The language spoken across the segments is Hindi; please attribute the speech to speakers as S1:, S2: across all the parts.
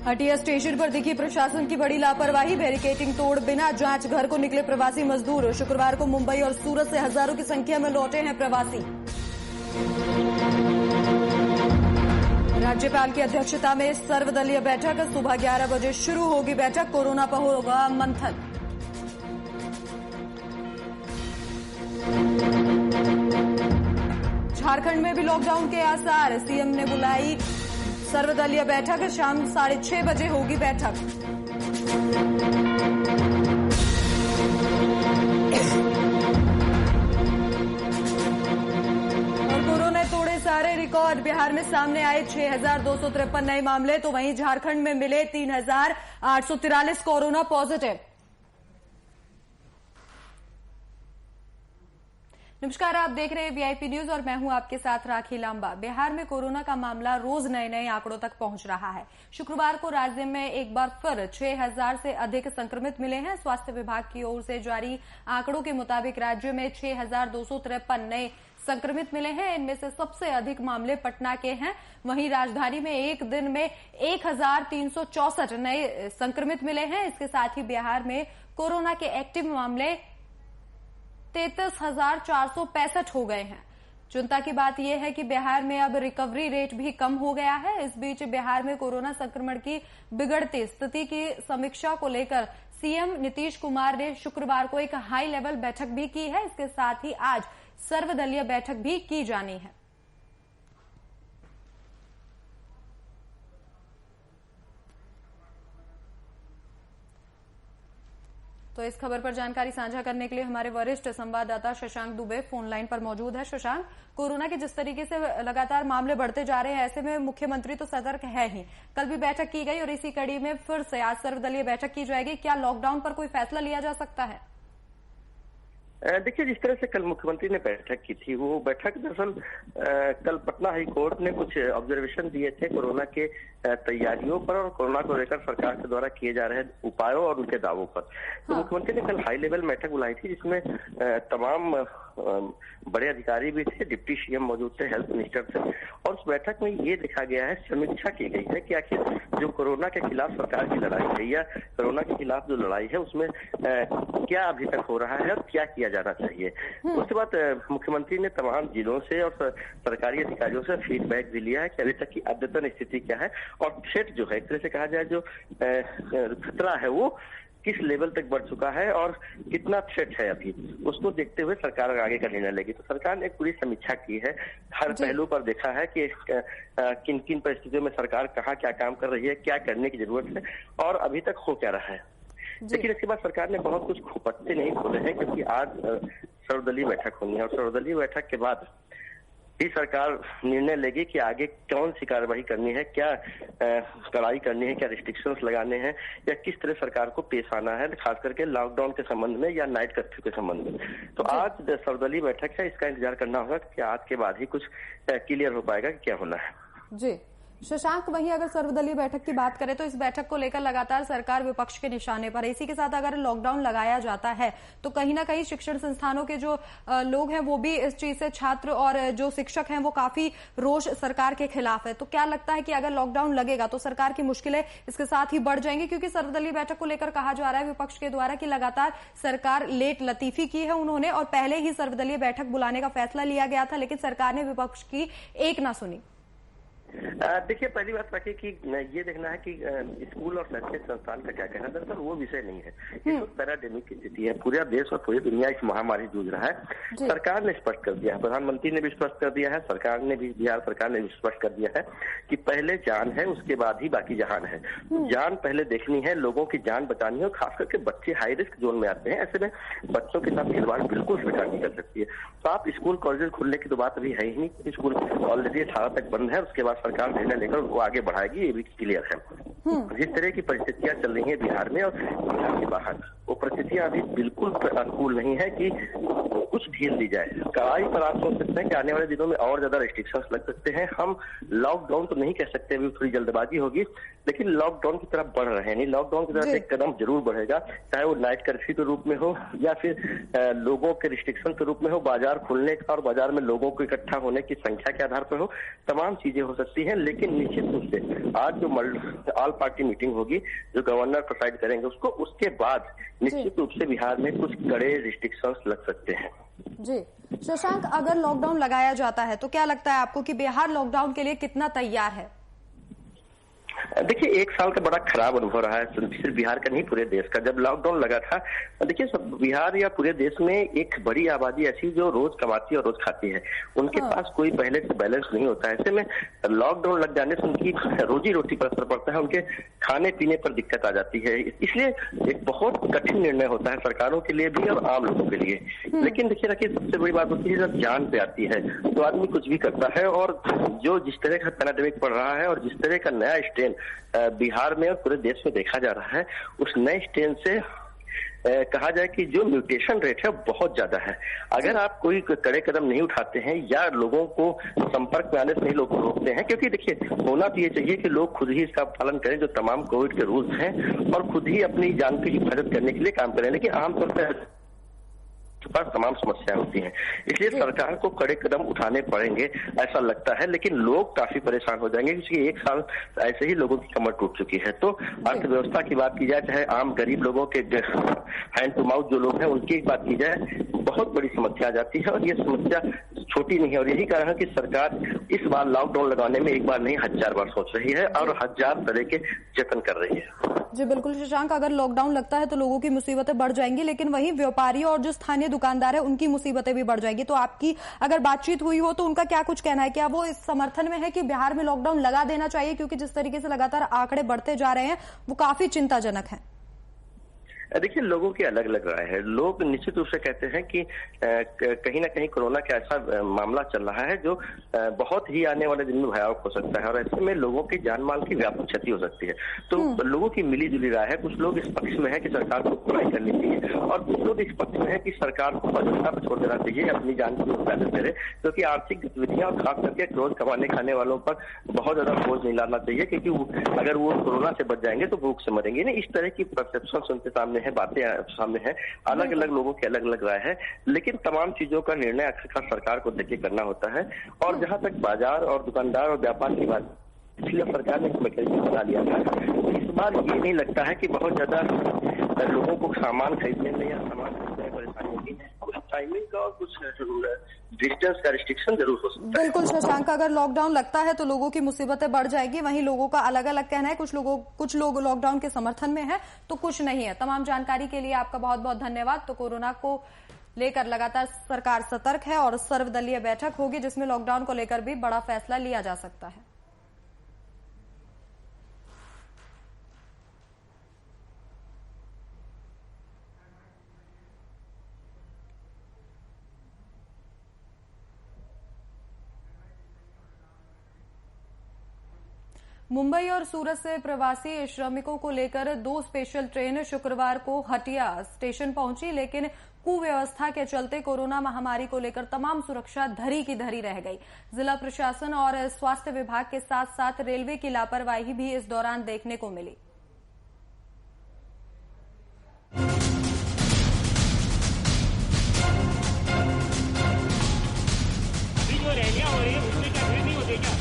S1: हटिया स्टेशन पर दिखी प्रशासन की बड़ी लापरवाही। बैरिकेटिंग तोड़ बिना जांच घर को निकले प्रवासी मजदूर। शुक्रवार को मुंबई और सूरत से हजारों की संख्या में लौटे हैं प्रवासी। राज्यपाल की अध्यक्षता में सर्वदलीय बैठक। सुबह 11 बजे शुरू होगी बैठक। कोरोना पर होगा मंथन। झारखंड में भी लॉकडाउन के आसार। सीएम ने बुलाई सर्वदलीय बैठक। शाम 6:30 बजे होगी बैठक। और कोरोना ने तोड़े सारे रिकॉर्ड। बिहार में सामने आए 6,253 नए मामले, तो वहीं झारखंड में मिले 3,843 कोरोना पॉजिटिव। नमस्कार, आप देख रहे हैं वीआईपी न्यूज और मैं हूं आपके साथ राखी लांबा। बिहार में कोरोना का मामला रोज नए नए आंकड़ों तक पहुंच रहा है। शुक्रवार को राज्य में एक बार फिर 6,000 से अधिक संक्रमित मिले हैं। स्वास्थ्य विभाग की ओर से जारी आंकड़ों के मुताबिक राज्य में 6,253 नए संक्रमित मिले हैं। इनमें से सबसे अधिक मामले पटना के हैं। वहीं राजधानी में एक दिन में 1,364 नए संक्रमित मिले हैं। इसके साथ ही बिहार में कोरोना के एक्टिव मामले 33,465 हो गए हैं। चिंता की बात यह है कि बिहार में अब रिकवरी रेट भी कम हो गया है। इस बीच बिहार में कोरोना संक्रमण की बिगड़ती स्थिति की समीक्षा को लेकर सीएम नीतीश कुमार ने शुक्रवार को एक हाई लेवल बैठक भी की है। इसके साथ ही आज सर्वदलीय बैठक भी की जानी है। तो इस खबर पर जानकारी साझा करने के लिए हमारे वरिष्ठ संवाददाता शशांक दुबे फोन लाइन पर मौजूद है। शशांक, कोरोना के जिस तरीके से लगातार मामले बढ़ते जा रहे हैं, ऐसे में मुख्यमंत्री तो सतर्क है ही। कल भी बैठक की गई और इसी कड़ी में फिर से आज सर्वदलीय बैठक की जाएगी। क्या लॉकडाउन पर कोई फैसला लिया जा सकता है?
S2: देखिए, जिस तरह से कल मुख्यमंत्री ने बैठक की थी, वो बैठक दरअसल कल पटना हाई कोर्ट ने कुछ ऑब्जर्वेशन दिए थे कोरोना के तैयारियों पर और कोरोना को लेकर सरकार के द्वारा किए जा रहे उपायों और उनके दावों पर। तो मुख्यमंत्री ने कल हाई लेवल बैठक बुलाई थी, जिसमें तमाम बड़े अधिकारी भी थे, डिप्टी सीएम मौजूद थे, हेल्थ मिनिस्टर थे। और उस बैठक में ये देखा गया है, समीक्षा की गई है कि आखिर जो कोरोना के खिलाफ सरकार की लड़ाई है या कोरोना के खिलाफ जो लड़ाई है उसमें क्या अभी तक हो रहा है और क्या किया जाना चाहिए। उसके बाद मुख्यमंत्री ने तमाम जिलों से और सरकारी अधिकारियों से फीडबैक भी लिया है कि अभी तक की अद्यतन स्थिति क्या है और थ्रेट जो है, एक तरह से कहा जाए जो खतरा है वो किस लेवल तक बढ़ चुका है और कितना थ्रेट है अभी, उसको देखते हुए सरकार आगे का निर्णय लेगी। तो सरकार ने एक पूरी समीक्षा की है, हर पहलू पर देखा है कि किन किन परिस्थितियों में सरकार कहाँ क्या काम कर रही है, क्या करने की जरूरत है और अभी तक हो क्या रहा है। लेकिन इसके बाद सरकार ने बहुत कुछ पत्ते नहीं खोले हैं, क्योंकि आज सर्वदलीय बैठक होनी है और सर्वदलीय बैठक के बाद ही सरकार निर्णय लेगी कि आगे कौन सी कार्रवाई करनी है, क्या कड़ाई करनी है, क्या रिस्ट्रिक्शंस लगाने हैं या किस तरह सरकार को पेश आना है, खास करके लॉकडाउन के संबंध में या नाइट कर्फ्यू के संबंध में। तो आज सर्वदलीय बैठक है, इसका इंतजार करना होगा कि आज के बाद ही कुछ क्लियर हो पाएगा कि क्या होना है।
S1: जी शशांक, वहीं अगर सर्वदलीय बैठक की बात करें तो इस बैठक को लेकर लगातार सरकार विपक्ष के निशाने पर है। इसी के साथ अगर लॉकडाउन लगाया जाता है तो कहीं ना कहीं शिक्षण संस्थानों के जो लोग हैं वो भी इस चीज से, छात्र और जो शिक्षक हैं वो काफी रोष सरकार के खिलाफ है। तो क्या लगता है कि अगर लॉकडाउन लगेगा तो सरकार की मुश्किलें इसके साथ ही बढ़ जाएंगी? क्योंकि सर्वदलीय बैठक को लेकर कहा जा रहा है विपक्ष के द्वारा कि लगातार सरकार लेट लतीफी की है उन्होंने, और पहले ही सर्वदलीय बैठक बुलाने का फैसला लिया गया था, लेकिन सरकार ने विपक्ष की एक ना सुनी।
S2: देखिए, पहली बात रखिए कि ये देखना है कि स्कूल और शैक्षिक संस्थान का क्या कहना है। दरअसल वो विषय नहीं है, ये तो पैराडेमिक की स्थिति है। पूरा देश और पूरी दुनिया इस महामारी जूझ रहा है। सरकार ने स्पष्ट कर दिया है, प्रधानमंत्री ने भी स्पष्ट कर दिया है, सरकार ने भी, बिहार सरकार ने भी स्पष्ट कर दिया है कि पहले जान है, उसके बाद ही बाकी जहान है। जान पहले देखनी है, लोगों की जान बचानी है और खास करके बच्चे हाई रिस्क जोन में आते हैं। ऐसे में बच्चों के साथ खिलवाड़ बिल्कुल सरकार नहीं कर सकती है। तो आप स्कूल कॉलेज खुलने की तो बात अभी है ही नहीं। स्कूल ऑलरेडी 18 तक बंद है, उसके बाद सरकार निर्णय लेकर वो आगे बढ़ाएगी, ये भी क्लियर है। जिस तरह की परिस्थितियां चल रही हैं बिहार में और बिहार के बाहर, वो परिस्थितियां अभी बिल्कुल अनुकूल नहीं है कि कुछ ढील दी जाए। कड़ाई पर आप सोच सकते हैं कि आने वाले दिनों में और ज्यादा रेस्ट्रिक्शंस लग सकते हैं। हम लॉकडाउन तो नहीं कह सकते, अभी थोड़ी जल्दबाजी होगी, लेकिन लॉकडाउन की तरफ बढ़ रहे हैं। नहीं, लॉकडाउन की तरफ एक कदम जरूर बढ़ेगा, चाहे वो नाइट कर्फ्यू के रूप में हो या फिर लोगों के रिस्ट्रिक्शन के रूप में हो, बाजार खुलने का और बाजार में लोगों को इकट्ठा होने की संख्या के आधार पर हो, तमाम चीजें हो सकती हैं। लेकिन निश्चित रूप से आज जो ऑल पार्टी मीटिंग होगी, जो गवर्नर प्रिसाइड करेंगे उसको, उसके बाद निश्चित रूप से बिहार में कुछ कड़े रिस्ट्रिक्शंस लग सकते हैं।
S1: जी शशांक, अगर लॉकडाउन लगाया जाता है तो क्या लगता है आपको कि बिहार लॉकडाउन के लिए कितना तैयार है?
S2: देखिए, एक साल का बड़ा खराब अनुभव रहा है, सिर्फ बिहार का नहीं पूरे देश का। जब लॉकडाउन लगा था, देखिए बिहार या पूरे देश में एक बड़ी आबादी ऐसी जो रोज कमाती है और रोज खाती है, उनके पास कोई पहले से बैलेंस नहीं होता है। ऐसे में लॉकडाउन लग जाने से उनकी रोजी रोटी पर असर पड़ता है, उनके खाने पीने पर दिक्कत आ जाती है। इसलिए एक बहुत कठिन निर्णय होता है सरकारों के लिए भी और आम लोगों के लिए। लेकिन देखिए ना कि सबसे बड़ी बात होती है जब जान पे आती है तो आदमी कुछ भी करता है। और जो जिस तरह का पैंडेमिक पड़ रहा है और जिस तरह का नया स्ट्रेन बिहार में और पूरे देश में देखा जा रहा है, उस नए स्ट्रेन से कहा जाए कि जो म्यूटेशन रेट है बहुत ज्यादा है। अगर आप कोई कड़े कदम नहीं उठाते हैं या लोगों को संपर्क में आने से नहीं लोग रोकते हैं, क्योंकि देखिए होना तो ये चाहिए कि लोग खुद ही इसका पालन करें जो तमाम कोविड के रूल्स हैं, और खुद ही अपनी जान की हिफाजत करने के लिए काम करें। लेकिन आमतौर पर पास तमाम समस्याएं होती हैं, इसलिए सरकार को कड़े कदम उठाने पड़ेंगे ऐसा लगता है। लेकिन लोग काफी परेशान हो जाएंगे क्योंकि एक साल ऐसे ही लोगों की कमर टूट चुकी है। तो अर्थव्यवस्था की बात की जाए, चाहे आम गरीब लोगों के हैंड टू माउथ जो लोग हैं उनकी बात की जाए, बहुत बड़ी समस्या आ जाती है। और ये समस्या छोटी नहीं है, और यही कारण है कि सरकार इस बार लॉकडाउन लगाने में एक बार नहीं 1000 बार सोच रही है और 1000 तरह के जतन कर रही है।
S1: जी बिल्कुल शशांक, अगर लॉकडाउन लगता है तो लोगों की मुसीबतें बढ़ जाएंगी, लेकिन वहीं व्यापारियों और जो स्थानीय दुकानदार है उनकी मुसीबतें भी बढ़ जाएंगी। तो आपकी अगर बातचीत हुई हो तो उनका क्या कुछ कहना है? क्या वो इस समर्थन में है कि बिहार में लॉकडाउन लगा देना चाहिए, क्योंकि जिस तरीके से लगातार आंकड़े बढ़ते जा रहे हैं वो काफी चिंताजनक है?
S2: देखिए, लोगों की अलग अलग राय है। लोग निश्चित रूप से कहते हैं कि कहीं ना कहीं कोरोना का ऐसा मामला चल रहा है जो बहुत ही आने वाले दिन में भयावह हो सकता है, और ऐसे में लोगों की जान माल की व्यापक क्षति हो सकती है। तो लोगों की मिली जुली राय है। कुछ लोग इस पक्ष में है कि सरकार को पढ़ाई करनी चाहिए, और कुछ लोग इस पक्ष में है कि सरकार को स्वतंत्रता पर छोड़ देना चाहिए, अपनी जान की हिफाजत करे, क्योंकि आर्थिक गतिविधियां और खास करके रोज कमाने खाने वालों पर बहुत ज्यादा बोझ नहीं लाना चाहिए, क्योंकि अगर वो कोरोना से बच जाएंगे तो भूख से मरेंगे नहीं। इस तरह की परसेप्शन उनके सामने है, बातें सामने है, अलग अलग लोगों की अलग अलग राय है। लेकिन तमाम चीजों का निर्णय आखिरकार सरकार को देखकर करना होता है। और जहां तक बाजार और दुकानदार और व्यापार की बात, इसलिए सरकार ने मैकेनिज्म बना लिया था। इस बार ये नहीं लगता है कि बहुत ज्यादा लोगों को सामान खरीदने में या सामान खरीदने में परेशानी होगी। कुछ टाइमिंग का और कुछ डिस्टेंस का रिस्ट्रिक्शन जरूर हो सकता है।
S1: बिल्कुल शशांक, अगर लॉकडाउन लगता है तो लोगों की मुसीबतें बढ़ जाएगी। वहीं लोगों का अलग अलग कहना है, कुछ लोग लॉकडाउन के समर्थन में है तो कुछ नहीं है। तमाम जानकारी के लिए आपका बहुत बहुत धन्यवाद। तो कोरोना को लेकर लगातार सरकार सतर्क है और सर्वदलीय बैठक होगी जिसमें लॉकडाउन को लेकर भी बड़ा फैसला लिया जा सकता है। मुंबई और सूरत से प्रवासी श्रमिकों को लेकर 2 स्पेशल ट्रेन शुक्रवार को हटिया स्टेशन पहुंची, लेकिन कुव्यवस्था के चलते कोरोना महामारी को लेकर तमाम सुरक्षा धरी की धरी रह गई। जिला प्रशासन और स्वास्थ्य विभाग के साथ साथ रेलवे की लापरवाही भी इस दौरान देखने को मिली।
S3: जो रैलियां हो रही है उसमें क्या भीड़ नहीं होती क्या?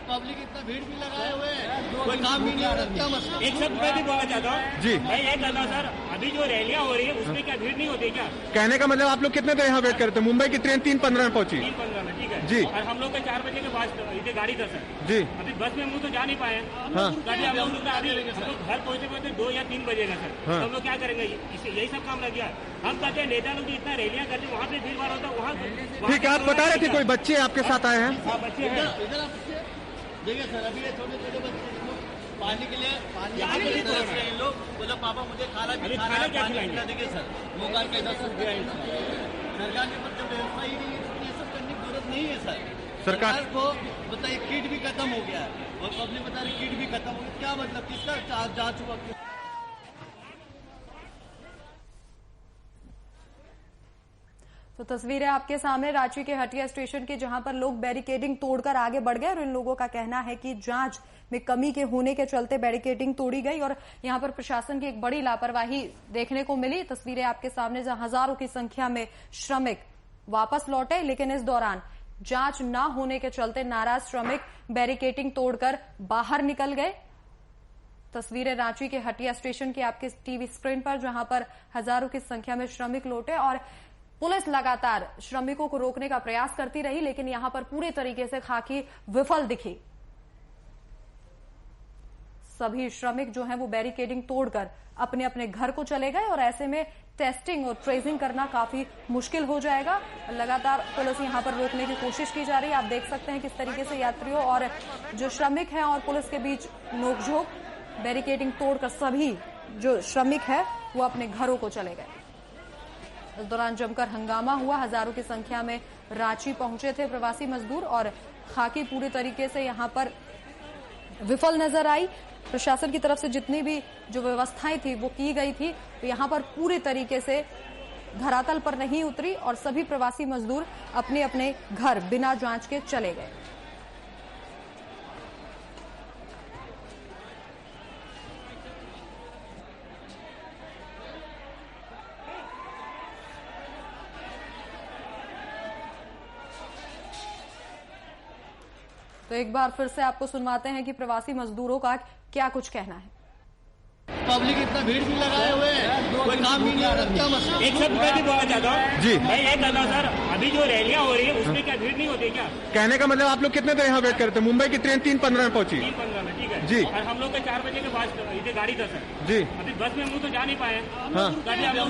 S4: पब्लिक इतना भीड़ भी लगाए हुए हैं, कोई काम भी नहीं हो रहा। मसला
S3: एक शब्द मैं भी बोलना चाहता हूँ
S5: जी,
S3: मैं ये कहता हूँ सर, अभी जो रैलियां हो रही है उसमें क्या भीड़ नहीं होती क्या?
S5: कहने का मतलब आप लोग कितने देर यहाँ वेट करते हैं? मुंबई की ट्रेन 3:15 में पहुंची।
S3: 3:15 में, ठीक है
S5: जी।
S3: और हम लोग के 4 बजे के बाद इधर गाड़ी था सर
S5: जी।
S3: अभी बस में हम लोग तो जा नहीं पाए।
S5: हाँ।
S3: गाड़ी हम लोग अभी हम लोग घर पहुंचते 2 या 3 बजेगा सर।
S5: हाँ।
S3: हम लोग क्या करेंगे? यही सब काम लग गया। हम कहते हैं नेता लोग इतना रैलियां करते वहाँ पे भीड़ भाड़ होता है, वहाँ
S5: ठीक है, आप बता रहे थे कोई बच्चे आपके साथ आए हैं?
S3: हाँ, बच्चे हैं
S4: इधर आप देखिए सर, अभी ये छोटे छोटे बच्चे पानी के लिए
S3: यहाँ पे भी तो
S4: तरफ से इन लोग बोले पापा मुझे खाना भी खाना है,
S3: क्या
S4: पानी
S3: खिलाएंगे?
S4: पिला देंगे सर। मोबाइल का इधर सरकार ने मतलब व्यवस्था ही नहीं है, ये सब करने की जरूरत नहीं है सर।
S5: सरकार
S4: को बताइए किट भी खत्म हो गया है और पब्लिक बता रही किट भी क्या मतलब, किसका जांच हुआ?
S1: तो तस्वीरें आपके सामने रांची के हटिया स्टेशन की, जहां पर लोग बैरिकेडिंग तोड़कर आगे बढ़ गए और इन लोगों का कहना है कि जांच में कमी के होने के चलते बैरिकेडिंग तोड़ी गई और यहां पर प्रशासन की एक बड़ी लापरवाही देखने को मिली। तस्वीरें आपके सामने, जहां हजारों की संख्या में श्रमिक वापस लौटे, लेकिन इस दौरान जांच न होने के चलते नाराज श्रमिक बैरिकेडिंग तोड़कर बाहर निकल गए। तस्वीरें रांची के हटिया स्टेशन की आपके टीवी स्क्रीन पर, जहां पर हजारों की संख्या में श्रमिक लौटे और पुलिस लगातार श्रमिकों को रोकने का प्रयास करती रही, लेकिन यहां पर पूरी तरीके से खाकी विफल दिखी। सभी श्रमिक जो हैं वो बैरिकेडिंग तोड़कर अपने अपने घर को चले गए और ऐसे में टेस्टिंग और ट्रेसिंग करना काफी मुश्किल हो जाएगा। लगातार पुलिस यहां पर रोकने की कोशिश की जा रही है। आप देख सकते हैं किस तरीके से यात्रियों और जो श्रमिक हैं और पुलिस के बीच नोकझोंक, बैरिकेडिंग तोड़कर सभी जो श्रमिक है वो अपने घरों को चले गए। इस दौरान जमकर हंगामा हुआ। हजारों की संख्या में रांची पहुंचे थे प्रवासी मजदूर और खाकी पूरी तरीके से यहां पर विफल नजर आई। प्रशासन की तरफ से जितनी भी जो व्यवस्थाएं थी वो की गई थी, तो यहां पर पूरी तरीके से धरातल पर नहीं उतरी और सभी प्रवासी मजदूर अपने अपने घर बिना जांच के चले गए। तो एक बार फिर से आपको सुनवाते हैं कि प्रवासी मजदूरों का क्या कुछ कहना है।
S4: पब्लिक इतना भीड़ भी लगाए हुए हैं, कोई काम भी नहीं हो रहा, क्या मतलब?
S3: एक शब्द मैं भी बोलना चाहता हूँ
S5: जी।
S3: मैं ये कहता हूँ सर, अभी जो रैलियां हो रही है उसमें क्या भीड़ नहीं होती क्या?
S5: कहने का मतलब आप लोग कितने देर यहाँ वेट करते हैं? मुंबई की ट्रेन 3:15 में पहुंची
S3: 3:15 में, ठीक है
S5: जी।
S3: और हम लोग के 4 बजे के बाद इधर गाड़ी था सर
S5: जी।
S3: अभी बस में हम लोग तो जा नहीं पाए।
S5: हाँ।
S3: गाड़ी हम लोग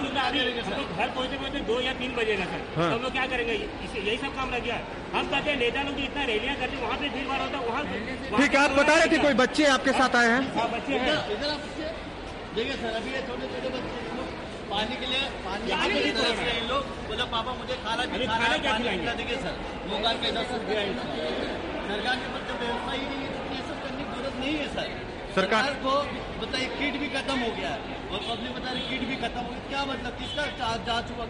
S3: घर पहुंचते 2 या 3 बजेगा सर।
S5: हाँ।
S3: हम लोग क्या करेंगे? यही सब काम लग गया। हम कहते हैं नेता लोग इतना रैलियां करते हैं, वहाँ पे भीड़ भाड़ होता है, वहाँ
S5: ठीक है, आप बता रहे थे कोई बच्चे आपके साथ आए हैं?
S3: हाँ, बच्चे हैं।
S4: इधर आप बच्चे देखिए सर, अभी ये छोटे छोटे बच्चे लोग पानी के लिए
S3: पानी के लिए
S4: तरस रहे हैं। इन लोग बोले पापा मुझे खाना भी खाना है,
S3: क्या
S4: पानी
S3: खिलाएंगे?
S4: खिला देंगे सर। मोबाइल का इधर सब गया सरकार के पास जब व्यवस्था ही नहीं है तो ये सब करने की जरूरत नहीं है सर। सरकार को बताइए किट भी खत्म हो गया है और पब्लिक बता रही किट भी खत्म हो गया, क्या मतलब, किसका जांच हुआ?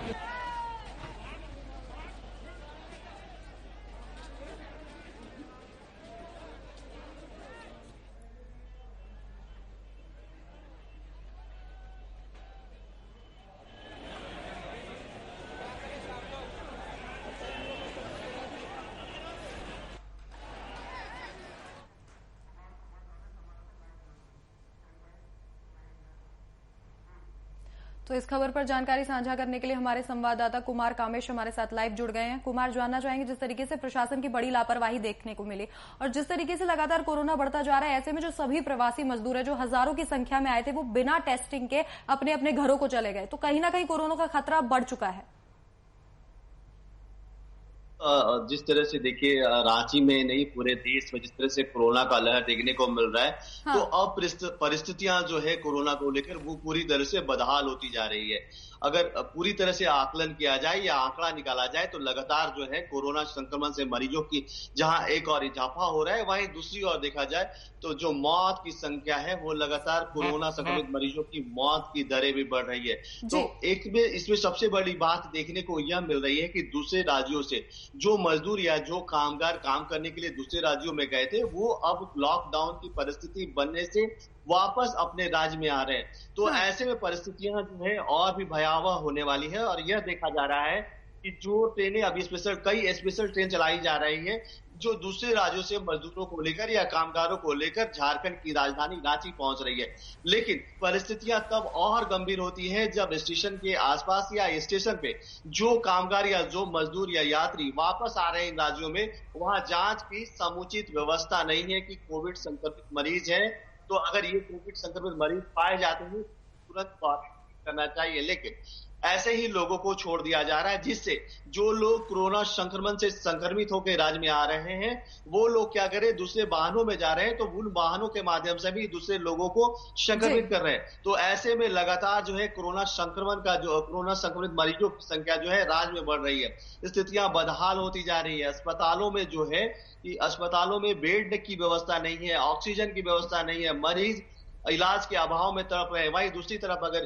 S1: तो इस खबर पर जानकारी साझा करने के लिए हमारे संवाददाता कुमार कामेश हमारे साथ लाइव जुड़ गए हैं। कुमार, जानना चाहेंगे जिस तरीके से प्रशासन की बड़ी लापरवाही देखने को मिली और जिस तरीके से लगातार कोरोना बढ़ता जा रहा है, ऐसे में जो सभी प्रवासी मजदूर है जो हजारों की संख्या में आए थे वो बिना टेस्टिंग के अपने अपने घरों को चले गए, तो कहीं ना कहीं कोरोना का खतरा बढ़ चुका है।
S6: जिस तरह से देखिए रांची में नहीं पूरे देश में जिस तरह से कोरोना का लहर देखने को मिल रहा है,
S1: हाँ।
S6: तो अब परिस्थितियां जो है कोरोना को लेकर वो पूरी तरह से बदहाल होती जा रही है। अगर पूरी तरह से आकलन किया जाए या आंकड़ा निकाला जाए तो लगातार जो है कोरोना संक्रमण से मरीजों की जहां एक और इजाफा हो रहा है, वहीं दूसरी ओर देखा जाए तो जो मौत की संख्या है वो लगातार कोरोना संक्रमित मरीजों की मौत की दरें भी बढ़ रही है। तो एक में इसमें सबसे बड़ी बात देखने को यह मिल रही है कि दूसरे राज्यों से जो मजदूर या जो कामगार काम करने के लिए दूसरे राज्यों में गए थे वो अब लॉकडाउन की परिस्थिति बनने से वापस अपने राज्य में आ रहे हैं। तो ऐसे में परिस्थितियां जो है और भी भयावह होने वाली है और यह देखा जा रहा है कि जो ट्रेनें अभी कई स्पेशल ट्रेन चलाई जा रही है जो दूसरे राज्यों से मजदूरों को लेकर या कामगारों को लेकर झारखंड की राजधानी रांची पहुंच रही है। लेकिन परिस्थितियां तब और गंभीर होती है जब स्टेशन के आसपास या स्टेशन पे जो कामगार या जो मजदूर या यात्री वापस आ रहे हैं इन राज्यों में, वहां जांच की समुचित व्यवस्था नहीं है कि कोविड संक्रमित मरीज है तो अगर ये कोविड संक्रमित मरीज पाए जाते हैं तुरंत क्वारंटाइन करना चाहिए। लेकिन ऐसे ही लोगों को छोड़ दिया जा रहा है, जिससे जो लोग कोरोना संक्रमण से संक्रमित होकर राज्य में आ रहे हैं वो लोग क्या करें, दूसरे वाहनों में जा रहे हैं तो उन वाहनों के माध्यम से भी दूसरे लोगों को संक्रमित कर रहे हैं। तो ऐसे में लगातार जो है कोरोना संक्रमित मरीजों की संख्या जो है राज्य में बढ़ रही है, स्थितियां बदहाल होती जा रही है। अस्पतालों में जो है कि अस्पतालों में बेड की व्यवस्था नहीं है, ऑक्सीजन की व्यवस्था नहीं है, मरीज इलाज के अभाव में तड़प रहे हैं। वहीं दूसरी तरफ अगर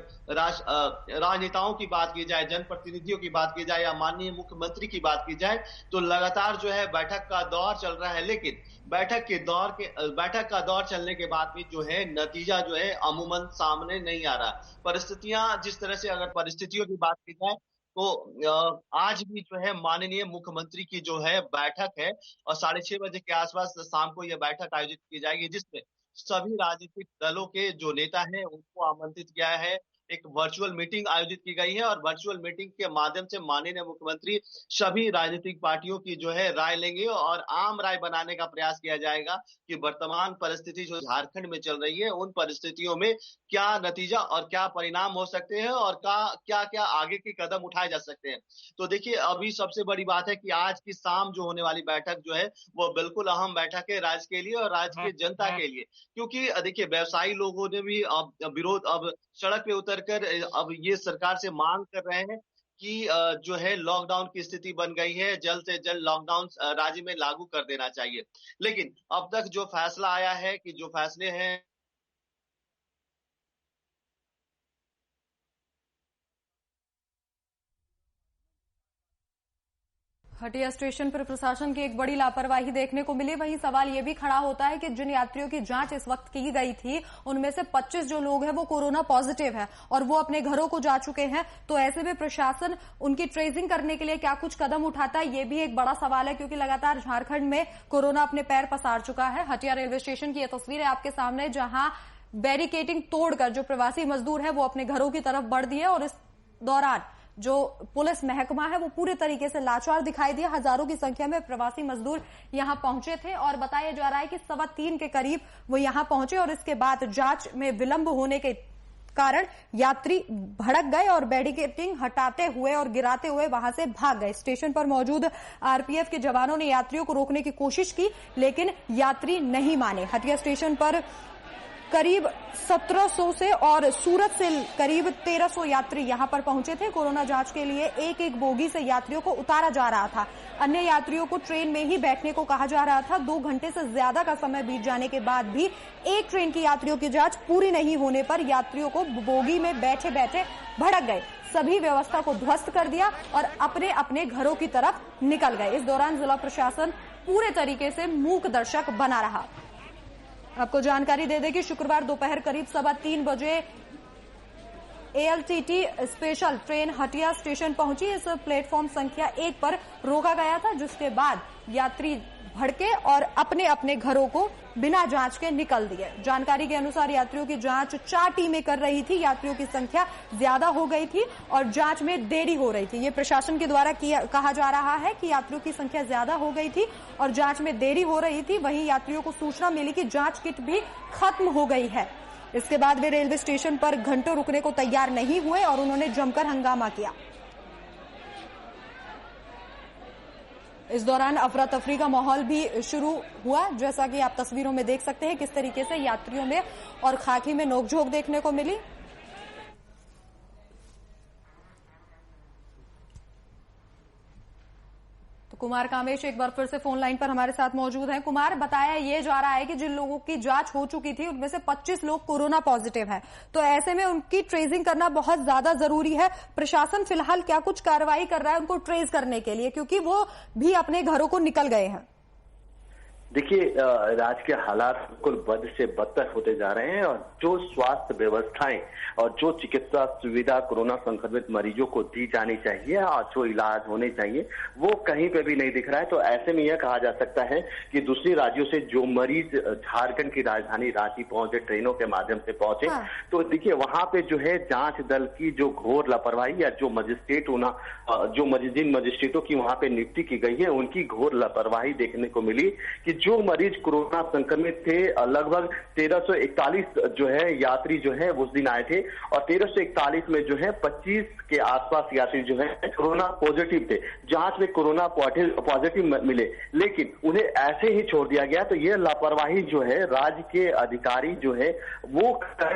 S6: राजनेताओं की बात की जाए, जनप्रतिनिधियों की बात की जाए या माननीय मुख्यमंत्री की बात की जाए तो लगातार जो है बैठक का दौर चल रहा है, लेकिन बैठक का दौर चलने के बाद भी जो है नतीजा जो है अमूमन सामने नहीं आ रहा। परिस्थितियां जिस तरह से, अगर परिस्थितियों की बात की जाए तो आज भी जो है माननीय मुख्यमंत्री की जो है बैठक है और 6:30 बजे के आसपास शाम को यह बैठक आयोजित की जाएगी, जिसमें सभी राजनीतिक दलों के जो नेता हैं उनको आमंत्रित किया है। एक वर्चुअल मीटिंग आयोजित की गई है और वर्चुअल मीटिंग के माध्यम से माननीय मुख्यमंत्री सभी राजनीतिक पार्टियों की जो है राय लेंगे और आम राय बनाने का प्रयास किया जाएगा कि वर्तमान परिस्थिति जो झारखंड में चल रही है उन परिस्थितियों में क्या नतीजा और क्या परिणाम हो सकते हैं और क्या क्या आगे के कदम उठाए जा सकते हैं। तो देखिए, अभी सबसे बड़ी बात है कि आज की शाम जो होने वाली बैठक जो है वो बिल्कुल अहम बैठक है राज्य के लिए और राज्य की जनता के लिए, क्योंकि देखिए व्यवसायी लोगों ने भी अब सड़क पे उतरकर अब ये सरकार से मांग कर रहे हैं कि जो है लॉकडाउन की स्थिति बन गई है, जल्द से जल्द लॉकडाउन राज्य में लागू कर देना चाहिए। लेकिन अब तक जो फैसला आया है कि जो फैसले हैं
S1: हटिया स्टेशन पर प्रशासन की एक बड़ी लापरवाही देखने को मिली। वहीं सवाल यह भी खड़ा होता है कि जिन यात्रियों की जांच इस वक्त की गई थी उनमें से 25 जो लोग हैं वो कोरोना पॉजिटिव है और वो अपने घरों को जा चुके हैं। तो ऐसे में प्रशासन उनकी ट्रेसिंग करने के लिए क्या कुछ कदम उठाता है, ये भी एक बड़ा सवाल है, क्योंकि लगातार झारखंड में कोरोना अपने पैर पसार चुका है। हटिया रेलवे स्टेशन की यह तस्वीर है आपके सामने, जहां बैरिकेडिंग तोड़कर जो प्रवासी मजदूर है वो अपने घरों की तरफ बढ़ दिए और इस दौरान जो पुलिस महकमा है वो पूरे तरीके से लाचार दिखाई दिया। हजारों की संख्या में प्रवासी मजदूर यहां पहुंचे थे और बताया जा रहा है कि 3:15 के करीब वो यहां पहुंचे और इसके बाद जांच में विलंब होने के कारण यात्री भड़क गए और बैरिकेडिंग हटाते हुए और गिराते हुए वहां से भाग गए। स्टेशन पर मौजूद आरपीएफ के जवानों ने यात्रियों को रोकने की कोशिश की, लेकिन यात्री नहीं माने। हटिया स्टेशन पर करीब 1700 से और सूरत से करीब 1300 यात्री यहां पर पहुंचे थे। कोरोना जांच के लिए एक एक बोगी से यात्रियों को उतारा जा रहा था। अन्य यात्रियों को ट्रेन में ही बैठने को कहा जा रहा था। 2 घंटे से ज्यादा का समय बीत जाने के बाद भी एक ट्रेन की यात्रियों की जांच पूरी नहीं होने पर यात्रियों को बोगी में बैठे बैठे भड़क गए। सभी व्यवस्था को ध्वस्त कर दिया और अपने अपने घरों की तरफ निकल गए। इस दौरान जिला प्रशासन पूरे तरीके से मूक दर्शक बना रहा। आपको जानकारी दे दें कि शुक्रवार दोपहर करीब 3:15 बजे ALTT special train Hatia station पहुंची। इस प्लेटफॉर्म संख्या 1 पर रोका गया था, जिसके बाद यात्री भड़के और अपने अपने घरों को बिना जांच के निकल दिए। जानकारी के अनुसार यात्रियों की जांच 4 टीमें कर रही थी। यात्रियों की संख्या ज्यादा हो गई थी और जांच में देरी हो रही थी। ये प्रशासन के द्वारा कहा जा रहा है कि यात्रियों की संख्या ज्यादा हो गई थी और जांच में देरी हो रही थी। वहीं यात्रियों को सूचना मिली कि जांच किट भी खत्म हो गई है। इसके बाद वे रेलवे स्टेशन पर घंटों रुकने को तैयार नहीं हुए और उन्होंने जमकर हंगामा किया। इस दौरान अफरा तफरी का माहौल भी शुरू हुआ, जैसा कि आप तस्वीरों में देख सकते हैं किस तरीके से यात्रियों में और खाकी में नोकझोंक देखने को मिली। तो कुमार कामेश एक बार फिर से फोन लाइन पर हमारे साथ मौजूद हैं। कुमार, बताया ये जा रहा है कि जिन लोगों की जांच हो चुकी थी उनमें से 25 लोग कोरोना पॉजिटिव हैं, तो ऐसे में उनकी ट्रेसिंग करना बहुत ज्यादा जरूरी है। प्रशासन फिलहाल क्या कुछ कार्रवाई कर रहा है उनको ट्रेस करने के लिए, क्योंकि वो भी अपने घरों को निकल गए हैं?
S2: देखिए, राज्य के हालात बिल्कुल बद से बदतर होते जा रहे हैं और जो स्वास्थ्य व्यवस्थाएं और जो चिकित्सा सुविधा कोरोना संक्रमित मरीजों को दी जानी चाहिए और जो इलाज होने चाहिए वो कहीं पे भी नहीं दिख रहा है। तो ऐसे में यह कहा जा सकता है कि दूसरे राज्यों से जो मरीज झारखंड की राजधानी रांची पहुंचे, ट्रेनों के माध्यम से पहुंचे, तो देखिए वहां पे जो है जांच दल की जो घोर लापरवाही या जो मजिस्ट्रेट जिन मजिस्ट्रेटों की वहां पे नियुक्ति की गई है उनकी घोर लापरवाही देखने को मिली कि जो मरीज कोरोना संक्रमित थे लगभग 1341 जो है यात्री जो है उस दिन आए थे और 1341 में जो है 25 के आसपास यात्री जो है कोरोना पॉजिटिव थे, जांच में कोरोना पॉजिटिव मिले, लेकिन उन्हें ऐसे ही छोड़ दिया गया। तो यह लापरवाही जो है राज्य के अधिकारी जो है वो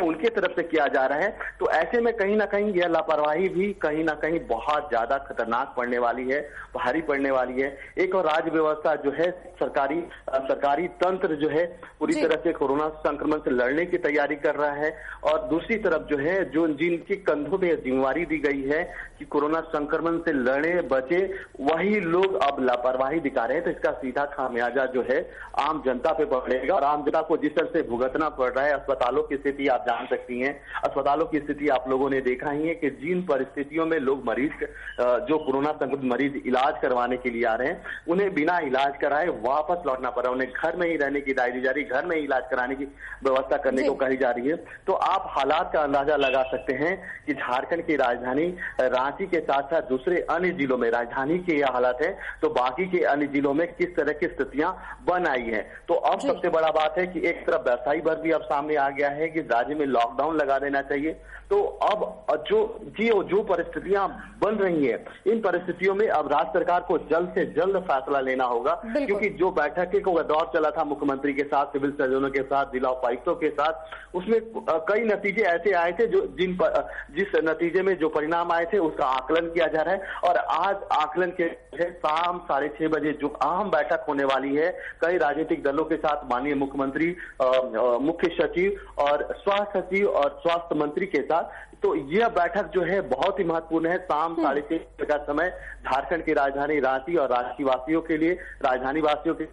S2: उनके तरफ से किया जा रहा है। तो ऐसे में कहीं ना कहीं यह लापरवाही भी कहीं ना कहीं बहुत ज्यादा खतरनाक पड़ने वाली है, भारी पड़ने वाली है। एक और राज्य व्यवस्था जो है सरकारी तंत्र जो है पूरी तरह से कोरोना संक्रमण से लड़ने की तैयारी कर रहा है और दूसरी तरफ जो है जिनके कंधों पे जिम्मेवारी दी गई है कि कोरोना संक्रमण से लड़े बचे, वही लोग अब लापरवाही दिखा रहे हैं। तो इसका सीधा खामियाजा जो है आम जनता पे पड़ेगा और आम जनता को जिस तरह से भुगतना पड़ रहा है। अस्पतालों की स्थिति आप जान सकती हैं, अस्पतालों की स्थिति आप लोगों ने देखा ही है कि जिन परिस्थितियों में लोग मरीज जो कोरोना संक्रमित मरीज इलाज करवाने के लिए आ रहे हैं उन्हें बिना इलाज कराए वापस लौटना पड़ रहा है, उन्हें घर में ही रहने की हिदायत दी जा रही, घर में ही इलाज कराने की व्यवस्था करने को कही जा रही है। तो आप हालात का अंदाजा लगा सकते हैं कि झारखंड की राजधानी रांची के साथ साथ दूसरे अन्य जिलों में, राजधानी के यह हालात है तो बाकी के अन्य जिलों में किस तरह की स्थितियां बन आई है। तो अब सबसे बड़ा बात है कि एक तरफ व्यवसायी वर्ग भी अब सामने आ गया है कि राज्य में लॉकडाउन लगा देना चाहिए। तो अब जो परिस्थितियां बन रही है इन परिस्थितियों में अब राज्य सरकार को जल्द से जल्द फैसला लेना होगा, क्योंकि जो बैठक का दौर चला था मुख्यमंत्री के साथ, सिविल सर्जनों के साथ, जिला उपायुक्तों के साथ, उसमें कई नतीजे ऐसे आए थे जिस नतीजे में जो परिणाम आए थे उसका आकलन किया जा रहा है। और आज आकलन के शाम 6:30 बजे जो अहम बैठक होने वाली है कई राजनीतिक दलों के साथ, माननीय मुख्यमंत्री, मुख्य सचिव और स्वास्थ्य सचिव और स्वास्थ्य मंत्री के साथ, तो यह बैठक जो है बहुत ही महत्वपूर्ण है। शाम 6:30 का समय झारखंड की राजधानी रांची और रांची वासियों के लिए, राजधानी वासियों के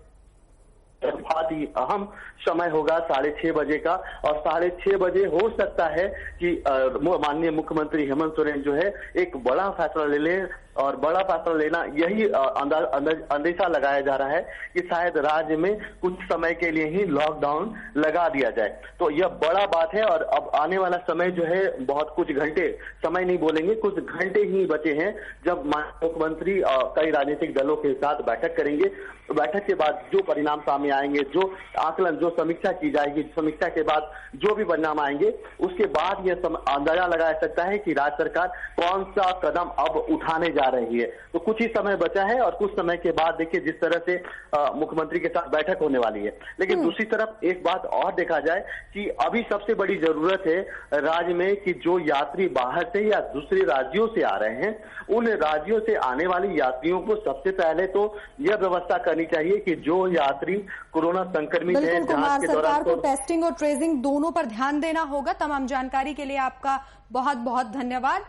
S2: बहुत ही अहम समय होगा 6:30 बजे का। और 6:30 बजे हो सकता है कि माननीय मुख्यमंत्री हेमंत सोरेन जो है एक बड़ा फैसला ले लें और बड़ा फैसला लेना यही अंदेशा लगाया जा रहा है कि शायद राज्य में कुछ समय के लिए ही लॉकडाउन लगा दिया जाए। तो यह बड़ा बात है और अब आने वाला समय जो है बहुत कुछ घंटे, समय नहीं बोलेंगे, कुछ घंटे ही बचे हैं जब मुख्यमंत्री कई राजनीतिक दलों के साथ बैठक करेंगे। बैठक के बाद जो परिणाम सामने आएंगे, जो आकलन, जो समीक्षा की जाएगी, समीक्षा के बाद जो भी परिणाम आएंगे उसके बाद यह अंदाजा लगाया सकता है कि राज्य सरकार कौन सा कदम अब उठाने जा रही है। तो कुछ ही समय बचा है और कुछ समय के बाद देखिए जिस तरह से मुख्यमंत्री के साथ बैठक होने वाली है। लेकिन दूसरी तरफ एक बात और देखा जाए कि अभी सबसे बड़ी जरूरत है राज्य में कि जो यात्री बाहर से या दूसरे राज्यों से आ रहे हैं उन राज्यों से आने वाली यात्रियों को सबसे पहले तो यह व्यवस्था करनी चाहिए कि जो यात्री कोरोना संक्रमित है,
S1: कुमार, सरकार को टेस्टिंग और ट्रेसिंग दोनों पर ध्यान देना होगा। तमाम जानकारी के लिए आपका बहुत बहुत धन्यवाद।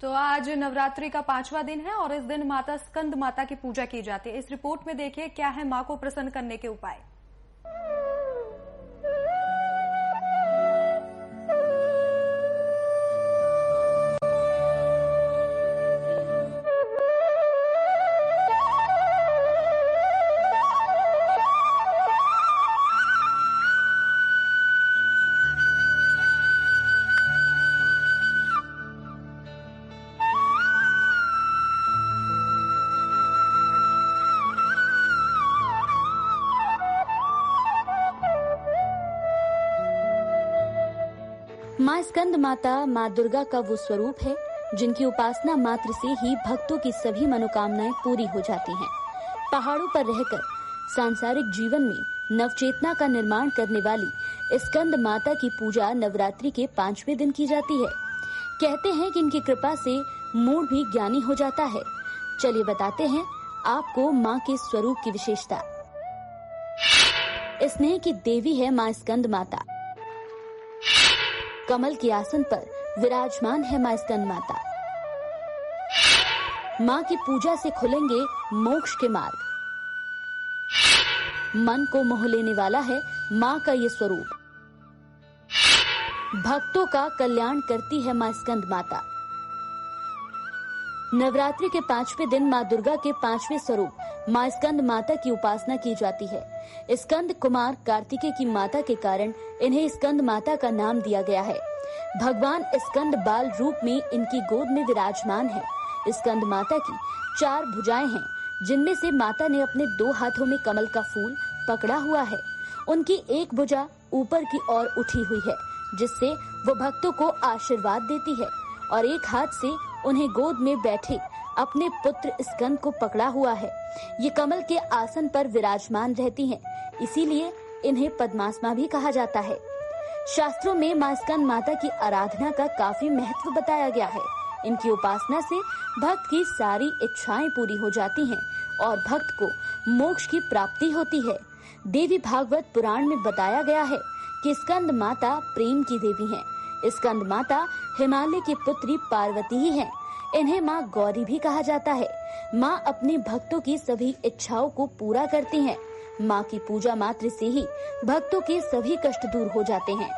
S1: तो आज नवरात्रि का 5वां दिन है और इस दिन माता स्कंद माता की पूजा की जाती है। इस रिपोर्ट में देखिए क्या है मां को प्रसन्न करने के उपाय।
S7: माँ स्कंद माता माँ दुर्गा का वो स्वरूप है जिनकी उपासना मात्र से ही भक्तों की सभी मनोकामनाएं पूरी हो जाती हैं। पहाड़ों पर रहकर सांसारिक जीवन में नवचेतना का निर्माण करने वाली स्कंद माता की पूजा नवरात्रि के 5वें दिन की जाती है। कहते हैं कि इनकी कृपा से मूढ़ भी ज्ञानी हो जाता है। चलिए बताते हैं आपको माँ के स्वरूप की विशेषता। स्नेह की देवी है माँ स्कंद माता। कमल के आसन पर विराजमान है माँ स्कंद माता। माँ की पूजा से खुलेंगे मोक्ष के मार्ग। मन को मोह लेने वाला है माँ का ये स्वरूप। भक्तों का कल्याण करती है माँ स्कंद माता। नवरात्रि के 5वें दिन माँ दुर्गा के 5वें स्वरूप माँ स्कंद माता की उपासना की जाती है। स्कंद कुमार कार्तिकेय की माता के कारण इन्हें स्कंद माता का नाम दिया गया है। भगवान स्कंद बाल रूप में इनकी गोद में विराजमान है। स्कंद माता की 4 भुजाएं हैं, जिनमें से माता ने अपने 2 हाथों में कमल का फूल पकड़ा हुआ है। उनकी एक भुजा ऊपर की ओर उठी हुई है, जिससे वो भक्तों को आशीर्वाद देती है, और एक हाथ से उन्हें गोद में बैठे अपने पुत्र स्कंद को पकड़ा हुआ है। ये कमल के आसन पर विराजमान रहती हैं, इसीलिए इन्हें पद्मासना भी कहा जाता है। शास्त्रों में मां स्कंद माता की आराधना का काफी महत्व बताया गया है। इनकी उपासना से भक्त की सारी इच्छाएं पूरी हो जाती हैं और भक्त को मोक्ष की प्राप्ति होती है। देवी भागवत पुराण में बताया गया है कि स्कंद माता प्रेम की देवी हैं। स्कंद माता हिमालय की पुत्री पार्वती ही हैं। इन्हें माँ गौरी भी कहा जाता है। माँ अपने भक्तों की सभी इच्छाओं को पूरा करती हैं। माँ की पूजा मात्र से ही भक्तों के सभी कष्ट दूर हो जाते हैं।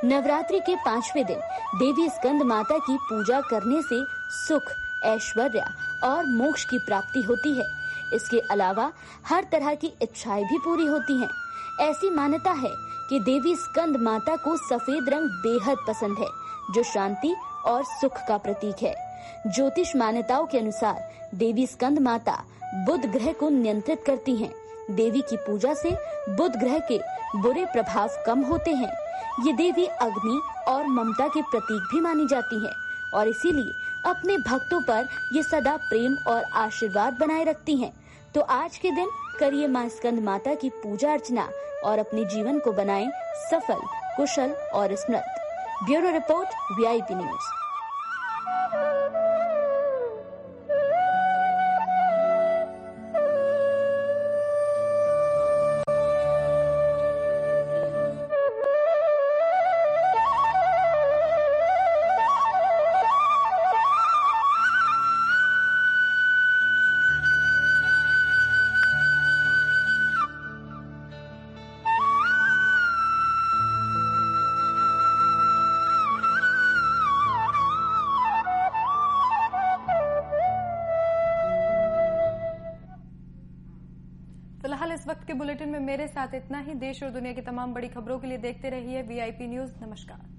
S7: नवरात्रि के 5वें दिन देवी स्कंद माता की पूजा करने से सुख, ऐश्वर्य और मोक्ष की प्राप्ति होती है। इसके अलावा हर तरह की इच्छाएं भी पूरी होती हैं। ऐसी मान्यता है कि देवी स्कंद माता को सफेद रंग बेहद पसंद है, जो शांति और सुख का प्रतीक है। ज्योतिष मान्यताओं के अनुसार देवी स्कंद माता बुध ग्रह को नियंत्रित करती हैं। देवी की पूजा से बुध ग्रह के बुरे प्रभाव कम होते हैं। ये देवी अग्नि और ममता के प्रतीक भी मानी जाती हैं, और इसीलिए अपने भक्तों पर ये सदा प्रेम और आशीर्वाद बनाए रखती हैं। तो आज के दिन करिए मां स्कंद माता की पूजा अर्चना और अपने जीवन को बनाएं सफल, कुशल और समृद्ध। Bureau report, VIP news.
S1: फिलहाल इस वक्त के बुलेटिन में मेरे साथ इतना ही। देश और दुनिया की तमाम बड़ी खबरों के लिए देखते रहिए VIP न्यूज। नमस्कार।